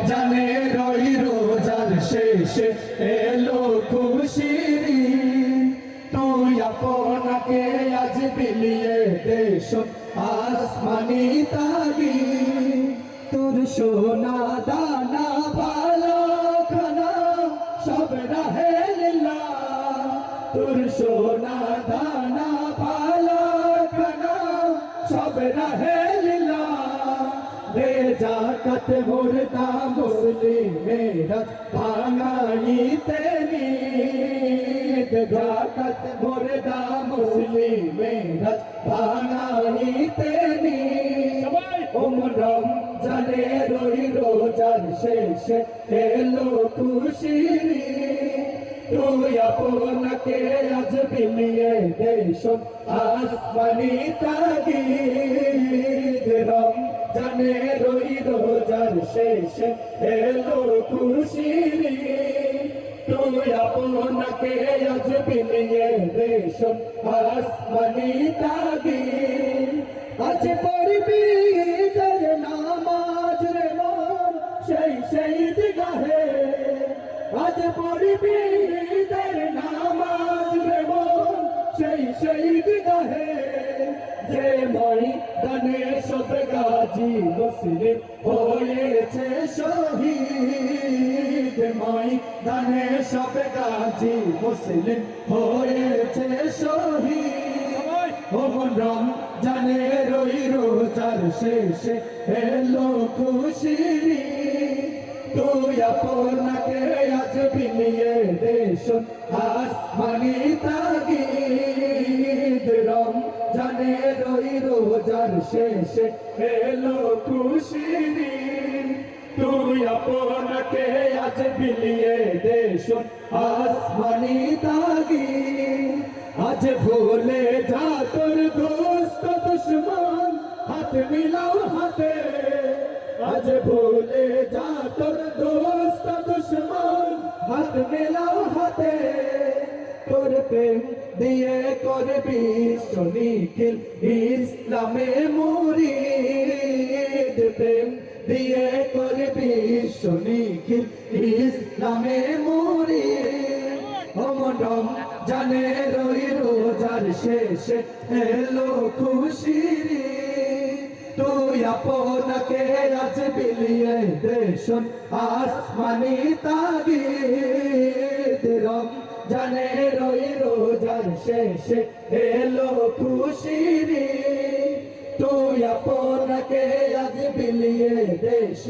জানের ওই রোজার শেষে এলো খুশির তুই আপনাকে আজ বিলিয়ে দেশ আসমানি তাগি তোর সোনা দানা ভালো খানা সব রাহে লীলা তোর সোনা দানা ভালো খানা সব রাহে লীলা দে জাকাত মুর্দা মুসলিমেরা ভাঙাইতে নিদ জাকাত মুর্দা মুসলিমেরা ভাঙাইতে নিদ রমজানে রই রোজার শেষে এলো খুশির তুই আপনাকে আজ বিলিয়ে দেশ আসমানি তাগিদ রমজানে রই রোজার শেষে এলো খুশির তুই আপনাকে আজ বিলিয়ে দেশ আসমানি তাগিদ আজ পড়বি তোর নামাজ রে মন সেই দিগাহে আজ পড়বি তোর নামাজ রে মন সেই দিগাহে যে ময়দানে সব গাজী মুসলিম হয়েছে শহীদ ময়দানে সব গাজী মুসলিম হয়েছে শহীদ রমজানে রই রোজার শেষে এলো খুশির তুই আপনাকে আজ বিলিয়ে দেশ আসমানি তাগিদ রমজানে রই রোজার শেষে এলো খুশির তুই আপনাকে আজ বিলিয়ে দেশ আসমানি তাগিদ আজ ভুলে যা তোর দোস্ত দুশ্মন হাত মিলাও হাতে আজ ভুলে যা তোর দোস্ত দুশ্মন হাত মিলাও হাতে তোর প্রেম দিয়ে করবি নিখিল ইসলামে মুরিদ প্রেম দিয়ে করবি নিখিল ইসলামে মুরিদ রমজানে রই রোজার শেষে এলো খুশির তুই আপনাকে আজ বিলিয়ে দেশ আসমানি তাগিদ রমজানে রই রোজার শেষে এলো খুশির তুই আপনাকে আজ বিলিয়ে দেশ